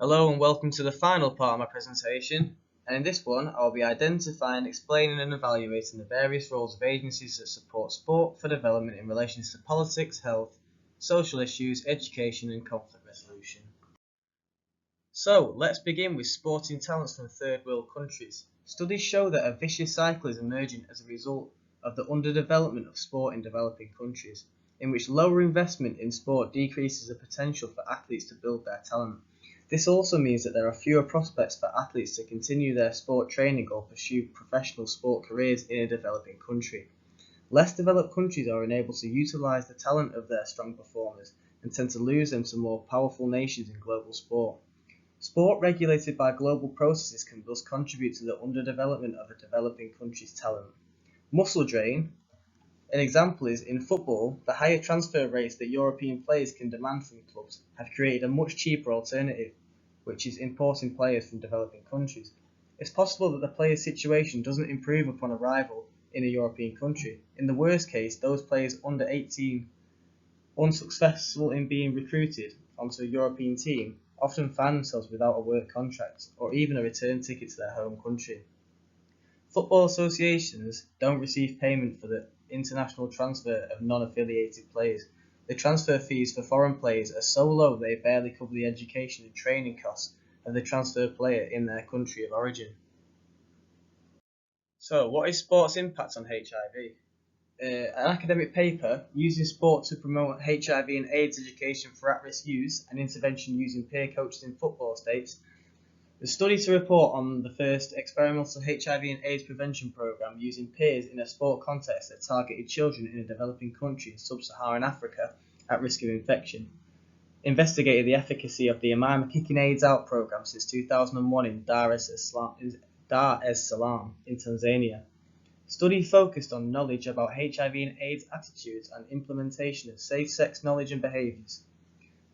Hello and welcome to the final part of my presentation, and in this one I'll be identifying, explaining and evaluating the various roles of agencies that support sport for development in relation to politics, health, social issues, education and conflict resolution. So let's begin with sporting talents from third world countries. Studies show that a vicious cycle is emerging as a result of the underdevelopment of sport in developing countries, in which lower investment in sport decreases the potential for athletes to build their talent. This also means that there are fewer prospects for athletes to continue their sport training or pursue professional sport careers in a developing country. Less developed countries are unable to utilise the talent of their strong performers and tend to lose them to more powerful nations in global sport. Sport regulated by global processes can thus contribute to the underdevelopment of a developing country's talent. Muscle drain. An example is, in football, the higher transfer rates that European players can demand from clubs have created a much cheaper alternative, which is importing players from developing countries. It's possible that the player's situation doesn't improve upon arrival in a European country. In the worst case, those players under 18 unsuccessful in being recruited onto a European team often find themselves without a work contract or even a return ticket to their home country. Football associations don't receive payment for the international transfer of non-affiliated players. The transfer fees for foreign players are so low they barely cover the education and training costs of the transfer player in their country of origin. So, what is sport's impact on HIV? An academic paper using sport to promote HIV and AIDS education for at-risk youth and intervention using peer coaches in football states. The study to report on the first experimental HIV and AIDS prevention program using peers in a sport context that targeted children in a developing country in sub-Saharan Africa at risk of infection. Investigated the efficacy of the Imama Kicking AIDS Out program since 2001 in Dar es Salaam in Tanzania. Study focused on knowledge about HIV and AIDS attitudes and implementation of safe sex knowledge and behaviours.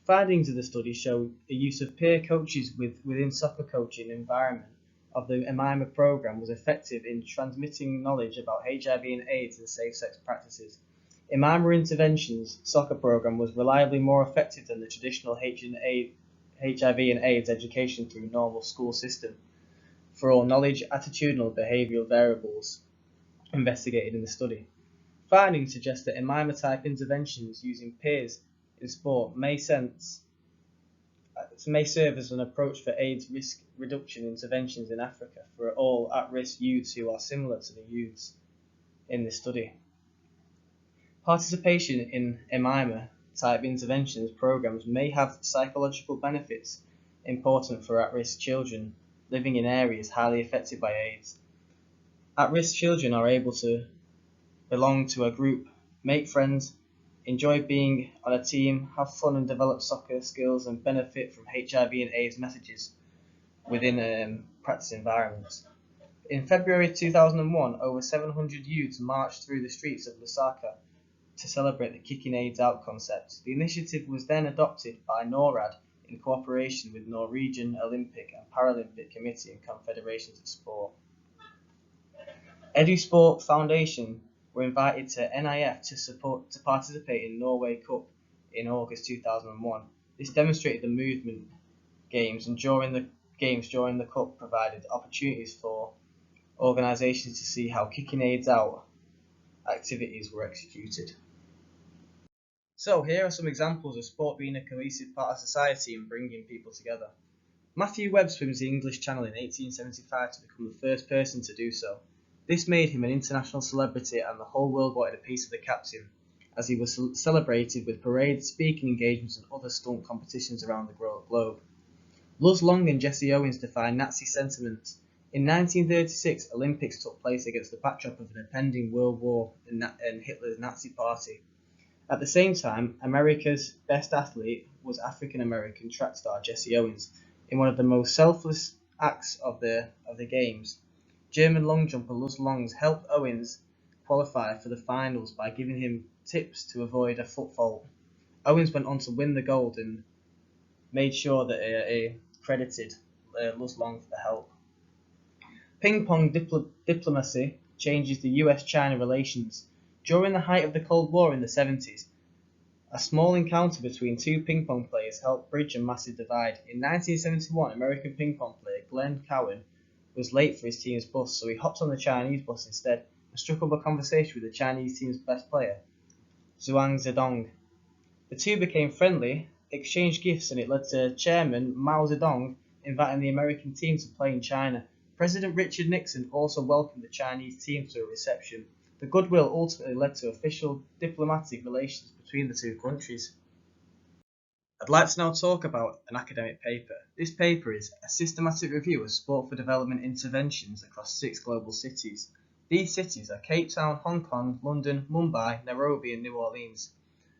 Findings of the study show the use of peer coaches within soccer coaching environment of the Imama program was effective in transmitting knowledge about HIV and AIDS and safe sex practices. Imama Interventions soccer program was reliably more effective than the traditional HIV and AIDS education through normal school system for all knowledge, attitudinal, behavioural variables investigated in the study. Findings suggest that Imama-type interventions using peers in sport may serve as an approach for AIDS risk reduction interventions in Africa for all at-risk youths who are similar to the youths in this study. Participation in Imama-type interventions programs may have psychological benefits important for at-risk children living in areas highly affected by AIDS. At-risk children are able to belong to a group, make friends, enjoy being on a team, have fun and develop soccer skills and benefit from HIV and AIDS messages within practice environments. In February 2001, over 700 youths marched through the streets of Lusaka to celebrate the Kicking AIDS Out concept. The initiative was then adopted by NORAD in cooperation with Norwegian Olympic and Paralympic Committee and Confederations of Sport. EduSport Foundation were invited to NIF to participate in Norway Cup in August 2001. This demonstrated the movement games, and during the Cup provided opportunities for organisations to see how Kicking AIDS Out activities were executed. So here are some examples of sport being a cohesive part of society and bringing people together. Matthew Webb swims the English Channel in 1875 to become the first person to do so. This made him an international celebrity and the whole world wanted a piece of the captain, as he was celebrated with parades, speaking engagements and other stunt competitions around the globe. Luz Long and Jesse Owens defined Nazi sentiments. In 1936, Olympics took place against the backdrop of an impending World War and Hitler's Nazi Party. At the same time, America's best athlete was African-American track star Jesse Owens in one of the most selfless acts of the Games. German long jumper Luz Longs helped Owens qualify for the finals by giving him tips to avoid a foot fault. Owens went on to win the gold and made sure that he credited Luz Long for the help. Ping pong diplomacy changes the US-China relations. During the height of the Cold War in the 70s, A small encounter between two ping pong players helped bridge a massive divide. In 1971, American ping pong player Glenn Cowan was late for his team's bus, so he hopped on the Chinese bus instead and struck up a conversation with the Chinese team's best player, Zhuang Zedong. The two became friendly, exchanged gifts, and it led to Chairman Mao Zedong inviting the American team to play in China. President Richard Nixon also welcomed the Chinese team to a reception. The goodwill ultimately led to official diplomatic relations between the two countries. I'd like to now talk about an academic paper. This paper is a systematic review of sport for development interventions across 6 global cities. These cities are Cape Town, Hong Kong, London, Mumbai, Nairobi and New Orleans.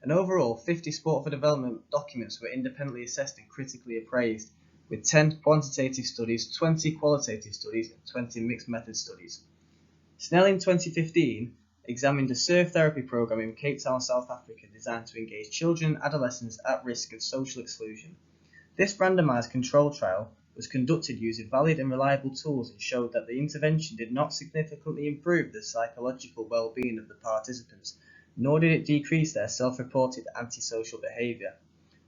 And overall, 50 sport for development documents were independently assessed and critically appraised, with 10 quantitative studies, 20 qualitative studies and 20 mixed method studies. Snell in 2015 examined a surf therapy program in Cape Town, South Africa designed to engage children and adolescents at risk of social exclusion. This randomised control trial was conducted using valid and reliable tools and showed that the intervention did not significantly improve the psychological well-being of the participants, nor did it decrease their self-reported antisocial behaviour.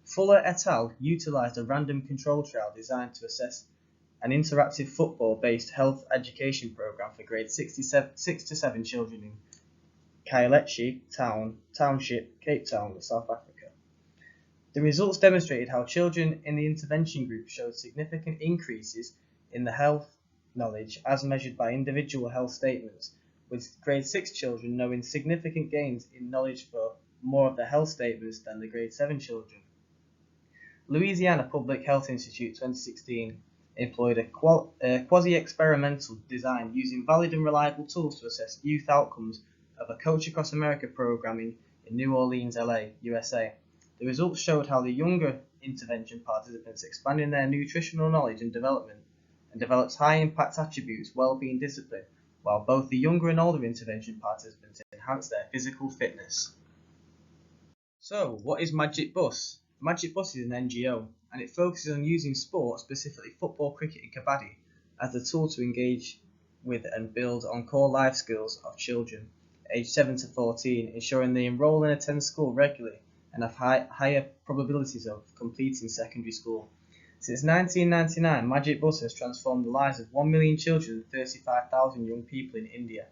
Fuller et al. Utilised a random control trial designed to assess an interactive football-based health education program for grades 6 to 7 children in Kailechi Township, Cape Town, South Africa. The results demonstrated how children in the intervention group showed significant increases in the health knowledge as measured by individual health statements, with grade 6 children knowing significant gains in knowledge for more of the health statements than the grade 7 children. Louisiana Public Health Institute 2016 employed a quasi-experimental design using valid and reliable tools to assess youth outcomes of a Coach Across America programming in New Orleans, LA, USA. The results showed how the younger intervention participants expanded their nutritional knowledge and developed high-impact attributes, well-being, discipline, while both the younger and older intervention participants enhanced their physical fitness. So, what is Magic Bus? Magic Bus is an NGO, and it focuses on using sport, specifically football, cricket and kabaddi, as a tool to engage with and build on core life skills of children aged 7 to 14, ensuring they enroll and attend school regularly and have higher probabilities of completing secondary school. Since 1999, Magic Bus has transformed the lives of 1 million children and 35,000 young people in India.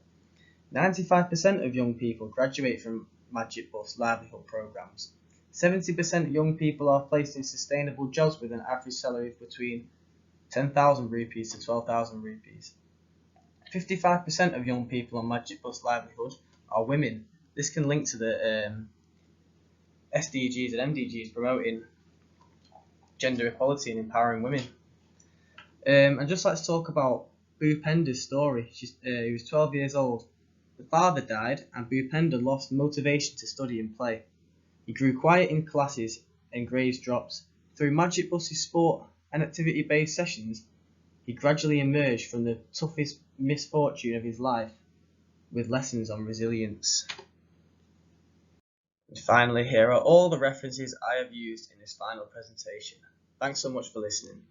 95% of young people graduate from Magic Bus livelihood programs. 70% of young people are placed in sustainable jobs with an average salary of between 10,000 rupees to 12,000 rupees. 55% of young people on Magic Bus livelihood are women. This can link to the SDGs and MDGs promoting gender equality and empowering women. I'd just like to talk about Bhupender's story. He was 12 years old. The father died and Bhupender lost motivation to study and play. He grew quiet in classes and grades dropped. Through Magic Bus's sport and activity-based sessions, he gradually emerged from the toughest misfortune of his life with lessons on resilience. And finally, here are all the references I have used in this final presentation. Thanks so much for listening.